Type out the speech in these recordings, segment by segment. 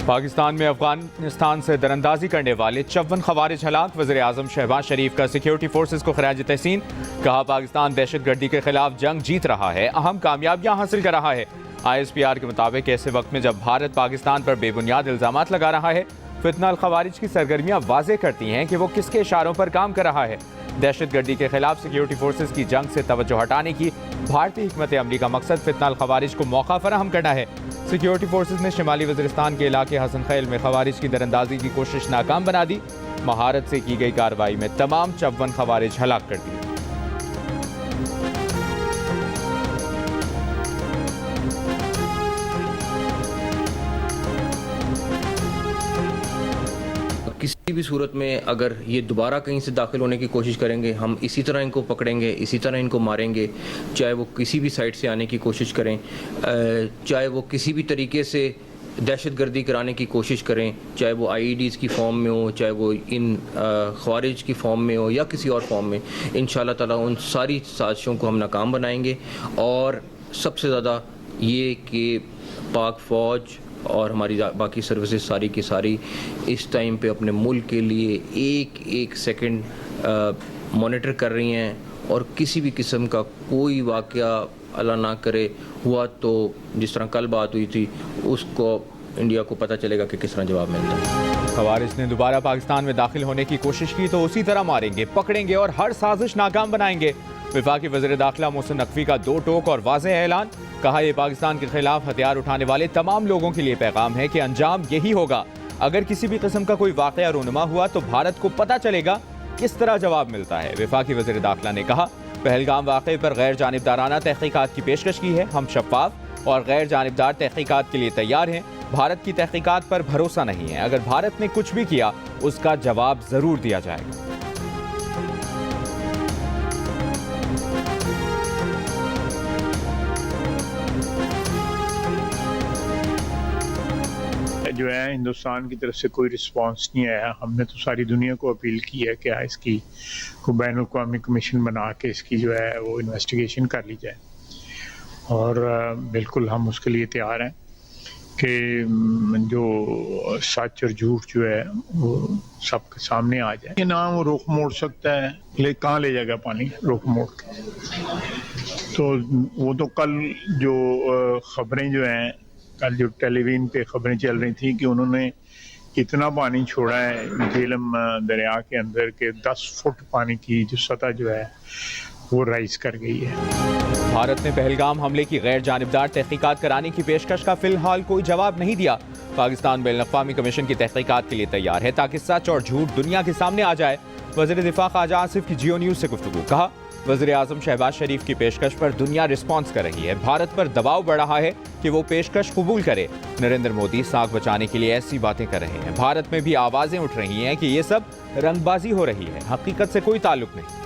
पाकिस्तान में अफगानिस्तान से दरअंदाजी करने वाले 54 खवारिज हलाक। वज़ीर-ए-आज़म शहबाज शरीफ का सिक्योरिटी फोर्सेज को खराज तहसीन। कहा, पाकिस्तान दहशतगर्दी के खिलाफ जंग जीत रहा है, अहम कामयाबियां हासिल कर रहा है। ISPR के मुताबिक ऐसे वक्त में जब भारत पाकिस्तान पर बेबुनियाद इल्जामात लगा रहा है, फितना अल खवारिज की सरगर्मियां वाज़ेह करती हैं कि वो किसके इशारों पर काम कर रहा है। दहशतगर्दी के खिलाफ सिक्योरिटी फोर्सेज की जंग से तवज्जो हटाने की भारतीय हिकमत अमली का मकसद फितना अल खवारिज को मौका फराहम करना है। सिक्योरिटी फोर्सेज ने शिमाली वज़ीरिस्तान के इलाके हसन खैल में खवारिज की दरअंदाजी की कोशिश नाकाम बना दी। महारत से की गई कार्रवाई में तमाम 54 खवारिज हलाक कर दिए। किसी भी सूरत में अगर ये दोबारा कहीं से दाखिल होने की कोशिश करेंगे, हम इसी तरह इनको पकड़ेंगे, इसी तरह इनको मारेंगे। चाहे वो किसी भी साइड से आने की कोशिश करें, चाहे वो किसी भी तरीके से दहशतगर्दी कराने की कोशिश करें, चाहे वो IEDs की फॉर्म में हो, चाहे वो इन ख्वारिज की फॉर्म में हो या किसी और फॉर्म में, इंशाल्लाह ताला उन सारी साजिशों को हम नाकाम बनाएंगे। और सबसे ज़्यादा ये कि पाक फ़ौज और हमारी बाकी सर्विसेज सारी की सारी इस टाइम पे अपने मुल्क के लिए एक एक सेकंड मॉनिटर कर रही हैं, और किसी भी किस्म का कोई वाक़या अल्लाह ना करे हुआ तो जिस तरह कल बात हुई थी, उसको इंडिया को पता चलेगा कि किस तरह जवाब मिलता है। खवारिज ने दोबारा पाकिस्तान में दाखिल होने की कोशिश की तो उसी तरह मारेंगे, पकड़ेंगे और हर साजिश नाकाम बनाएंगे। वफाकी वज़ीर दाखिला मोहसिन नकवी का दो टोक और वाज़ेह ऐलान। कहा, यह पाकिस्तान के खिलाफ हथियार उठाने वाले तमाम लोगों के लिए पैगाम है कि अंजाम यही होगा। अगर किसी भी किस्म का कोई वाक़या रूनुमा हुआ तो भारत को पता चलेगा किस तरह जवाब मिलता है। वफाकी वज़ीर दाखिला ने कहा, पहलगाम वाक़े पर गैर जानिबदाराना तहक़ीक़ात की पेशकश की है। हम शफ़ाफ और गैर जानिबदार तहक़ीक़ात के लिए तैयार हैं। भारत की तहक़ीक़ात पर भरोसा नहीं है। अगर भारत ने कुछ भी किया उसका जवाब ज़रूर दिया जाएगा। जो है हिंदुस्तान की तरफ से कोई रिस्पांस नहीं आया। हमने तो सारी दुनिया को अपील की है कि इसकी को बैनुल-अक़वामी कमीशन बना के इसकी जो है वो इन्वेस्टिगेशन कर ली जाए, और बिल्कुल हम उसके लिए तैयार हैं कि जो सच और झूठ जो है वो सबके सामने आ जाए। ये ना वो रुख मोड़ सकता है, कहाँ ले जाएगा पानी रुख मोड़ के। तो वो तो कल जो खबरें जो हैं, कल जो टेलीविजन पे खबरें चल रही थी कि उन्होंने इतना पानी छोड़ा है झेलम दरिया के अंदर के 10 फुट पानी की जो सतह जो है वो राइज कर गई है। भारत ने पहलगाम हमले की गैर जानिबदार तहक़ीक़ात कराने की पेशकश का फिलहाल कोई जवाब नहीं दिया। पाकिस्तान बैनुल-अक़वामी कमीशन की तहक़ीक़ात के लिए तैयार है ताकि सच और झूठ दुनिया के सामने आ जाए। वज़ीर दिफ़ा ख्वाजा आसिफ की जियो न्यूज़ से गुफ्तगू। कहा, वज़ीर-ए-आज़म शहबाज शरीफ की पेशकश पर दुनिया रिस्पॉन्स कर रही है। भारत पर दबाव बढ़ रहा है कि वो पेशकश कबूल करे। नरेंद्र मोदी साख बचाने के लिए ऐसी बातें कर रहे हैं। भारत में भी आवाज़ें उठ रही हैं कि ये सब रंगबाजी हो रही है, हकीकत से कोई ताल्लुक नहीं।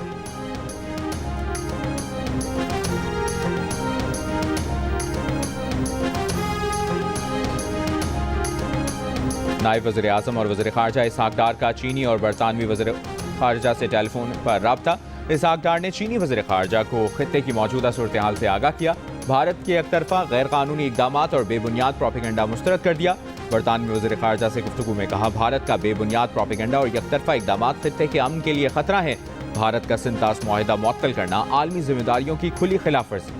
नायब वज़ीर-ए-आज़म और वज़ीर ख़ारजा इसहाक़ डार का चीनी और बरतानवी वज़ीर ख़ारजा से टेलीफोन पर राब्ता। इसहाक़ डार ने चीनी वज़ीर ख़ारजा को खित्ते की मौजूदा सूरत हाल से आगाह किया। भारत के एकतरफा गैर कानूनी इक़दामात और बेबुनियाद प्रोपेगेंडा मुस्तरद कर दिया। बरतानवी वज़ीर ख़ारजा से गुफ्तगू में कहा, भारत का बेबुनियाद प्रोपेगेंडा और एकतरफा इक़दामात खित्ते के अमन के लिए ख़तरा है। भारत का सिंतास मुआहिदा मुअत्तल करना आलमी जिम्मेदारियों की खुली खिलाफ वर्जी।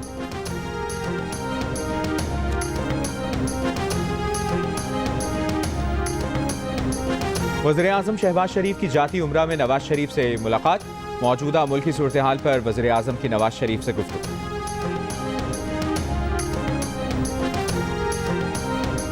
वज़ीर-ए-आज़म शहबाज शरीफ की जाती उम्रा में नवाज शरीफ से मुलाकात। मौजूदा मुल्की सूरत हाल पर वज़ीर-ए-आज़म की नवाज शरीफ से गुफ्तगू।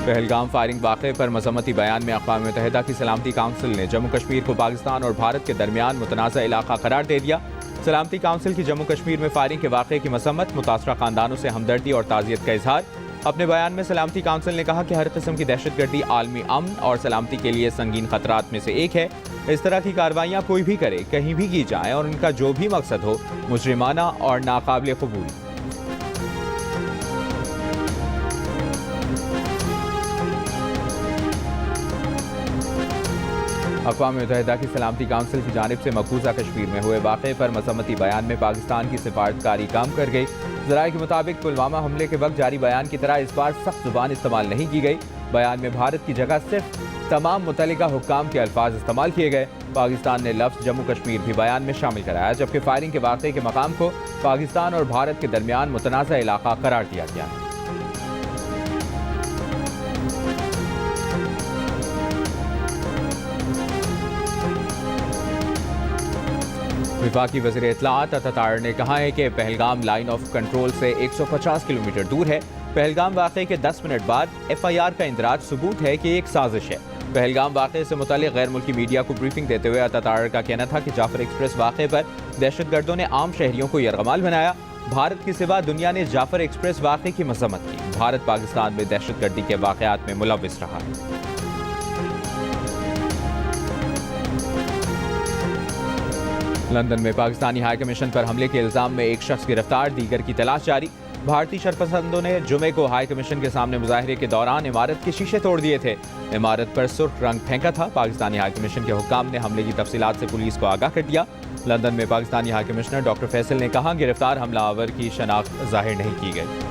पहलगाम फायरिंग वाक़े पर मज़म्मती बयान में अक़वाम मुत्तहिदा की सलामती काउंसिल ने जम्मू कश्मीर को पाकिस्तान और भारत के दरमियान मुतनाज़ा इलाक़ा करार दे दिया। सलामती काउंसिल की जम्मू कश्मीर में फायरिंग के वाक़े की मसम्मत, मुतासरा ख़ानदानों से हमदर्दी और ताज़ियत का इजहार। अपने बयान में सलामती काउंसिल ने कहा कि हर किस्म की दहशतगर्दी आलमी अमन और सलामती के लिए संगीन खतरात में से एक है। इस तरह की कार्रवाइयाँ कोई भी करे, कहीं भी की जाएँ और उनका जो भी मकसद हो मुजरिमाना और नाकाबिल कबूल। अक़वाम मुत्तहिदा की सलामती काउंसिल की जानिब से मकबूजा कश्मीर में हुए वाक़े पर मज़म्मती बयान में पाकिस्तान की सिफारतकारी काम कर गई। ज़राए के मुताबिक पुलवामा हमले के वक्त जारी बयान की तरह इस बार सख्त ज़ुबान इस्तेमाल नहीं की गई। बयान में भारत की जगह सिर्फ तमाम मुतल्लिका हुक्काम के अल्फाज इस्तेमाल किए गए। पाकिस्तान ने लफ्ज़ जम्मू कश्मीर भी बयान में शामिल कराया, जबकि फायरिंग के वाक़े के मकाम को पाकिस्तान और भारत के दरमियान मुतनाज़ा इलाका करार दिया गया है। वफाकी वज़ीर इत्तलाआत अता ने कहा है कि पहलगाम लाइन ऑफ कंट्रोल से 150 किलोमीटर दूर है। पहलगाम वाक़े के 10 मिनट बाद FIR का इंदराज सबूत है कि एक साजिश है। पहलगाम वाक़े से मुताल्लिक़ गैर मुल्की मीडिया को ब्रीफिंग देते हुए अता का कहना था कि जाफर एक्सप्रेस वाक़े पर दहशतगर्दों ने आम शहरियों को यरगमाल बनाया। भारत के सिवा दुनिया ने जाफर एक्सप्रेस वाक़े की मज़म्मत की। भारत पाकिस्तान में दहशतगर्दी के वाक़यात में मुलव्विस रहा है। लंदन में पाकिस्तानी हाई कमीशन पर हमले के इल्जाम में एक शख्स गिरफ्तार, दीगर की तलाश जारी। भारतीय शरपसंदों ने जुमे को हाई कमीशन के सामने मुजाहरे के दौरान इमारत के शीशे तोड़ दिए थे। इमारत पर सुर्ख रंग फेंका था। पाकिस्तानी हाई कमीशन के हुक्काम ने हमले की तफसीलात से पुलिस को आगाह कर दिया। लंदन में Pakistani high commissioner doctor Faisal ने कहा, गिरफ्तार हमलावर की शनाख्त जाहिर नहीं की गई।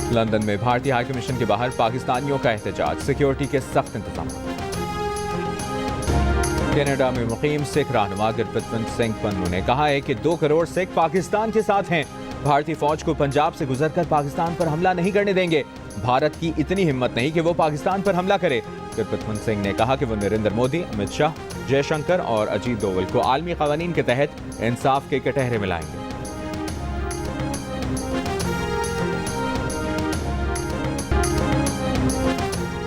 लंदन में भारतीय हाई कमीशन के बाहर पाकिस्तानियों का एहतजाज, सिक्योरिटी के सख्त इंतजाम। कनाडा में मुकीम सिख रहनुमा गुरपतवंत सिंह पन्नू ने कहा है कि 2 करोड़ सिख पाकिस्तान के साथ हैं। भारतीय फौज को पंजाब से गुजरकर पाकिस्तान पर हमला नहीं करने देंगे। भारत की इतनी हिम्मत नहीं कि वो पाकिस्तान पर हमला करे। गुरपतवंत सिंह ने कहा कि वो नरेंद्र मोदी, अमित शाह, जयशंकर और अजीत डोवल को आलमी कवानीन के तहत इंसाफ के कटहरे में लाएंगे।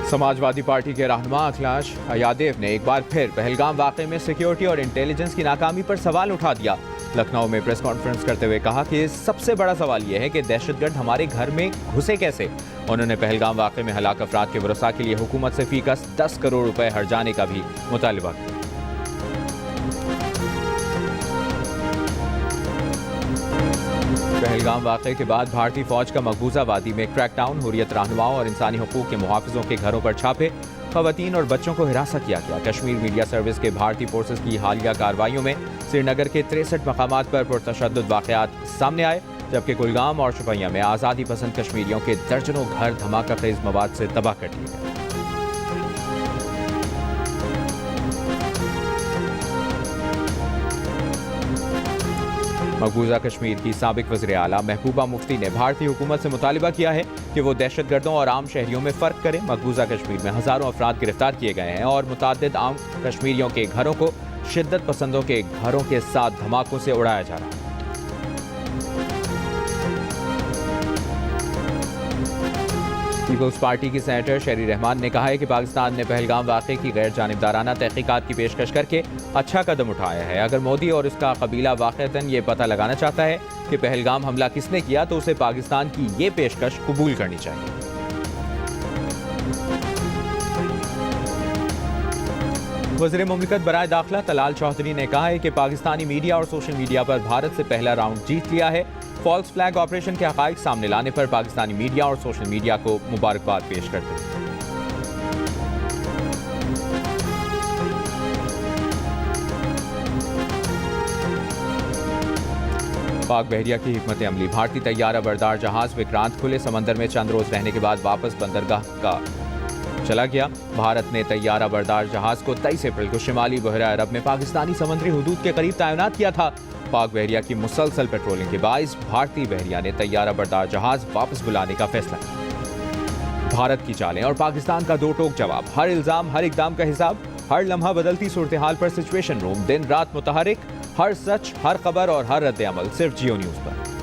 समाजवादी पार्टी के रहनुमा अखिलेश यादव ने एक बार फिर पहलगाम वाक़े में सिक्योरिटी और इंटेलिजेंस की नाकामी पर सवाल उठा दिया। लखनऊ में प्रेस कॉन्फ्रेंस करते हुए कहा कि सबसे बड़ा सवाल यह है कि दहशतगर्द हमारे घर में घुसे कैसे। उन्होंने पहलगाम वाक़े में हलाक अफराद के वरसा के लिए हुकूमत से फीकस 10 करोड़ रुपए हर जाने का भी मुतालबा किया। पहलगाम वाक़े के बाद भारतीय फौज का मकबूजा वादी में क्रैकडाउन, हुर्रियत रहनुमाओं और इंसानी हुकूक के मुहाफिजों के घरों पर छापे, खवातीन और बच्चों को हिरासत किया गया। कश्मीर मीडिया सर्विस के भारतीय फोर्सेस की हालिया कार्रवाइयों में श्रीनगर के 63 मकामात पर पुरतशद्दुद वाक़यात सामने आए, जबकि कुलगाम और शुपैया में आज़ादी पसंद कश्मीरियों के दर्जनों घर धमाका खेज मवाद से तबाह कर दिए गए। मकबूजा कश्मीर की साबिक वज़ीर आला महबूबा मुफ्ती ने भारतीय हुकूमत से मुतालिबा किया है कि वो दहशतगर्दों और आम शहरियों में फ़र्क करें। मकबूजा कश्मीर में हज़ारों अफराद गिरफ्तार किए गए हैं और मुतादिद आम कश्मीरियों के घरों को शिद्दत पसंदों के घरों के साथ धमाकों से उड़ाया जा रहा है। पीपल्स पार्टी की सेनेटर शेरी रहमान ने कहा है कि पाकिस्तान ने पहलगाम वाक़े की गैर जानिबदाराना तहकीकात की पेशकश करके अच्छा कदम उठाया है। अगर मोदी और उसका कबीला वाक़तन ये पता लगाना चाहता है कि पहलगाम हमला किसने किया तो उसे पाकिस्तान की ये पेशकश कबूल करनी चाहिए। वज़ीर मुमलिकत बराए दाखिला तलाल चौधरी ने कहा है कि पाकिस्तानी मीडिया और सोशल मीडिया पर भारत से पहला राउंड जीत लिया है। फॉल्स फ्लैग ऑपरेशन के हक़ाइक़ सामने लाने पर पाकिस्तानी मीडिया और सोशल मीडिया को मुबारकबाद पेश करते हैं। पाक बहरिया की हिकमत अमली, भारतीय तैयारा बरदार जहाज विक्रांत खुले समंदर में चंद रोज रहने के बाद वापस बंदरगाह का चला गया। भारत ने तैयारा बरदार जहाज को 23 अप्रैल को शिमाली बहरा अरब में पाकिस्तानी समुद्री हुदूद के करीब तैनात किया था। पाक बहरिया की मुसलसल पेट्रोलिंग के बाइस भारतीय बहरिया ने तैयारा बरदार जहाज वापस बुलाने का फैसला किया। भारत की चालें और पाकिस्तान का दो टोक जवाब, हर इल्जाम हर इकदाम का हिसाब, हर लम्हा बदलती सूरत हाल पर सिचुएशन रूम, दिन रात मुतहरिक, हर सच हर खबर और हर रद्द अमल सिर्फ जियो न्यूज पर।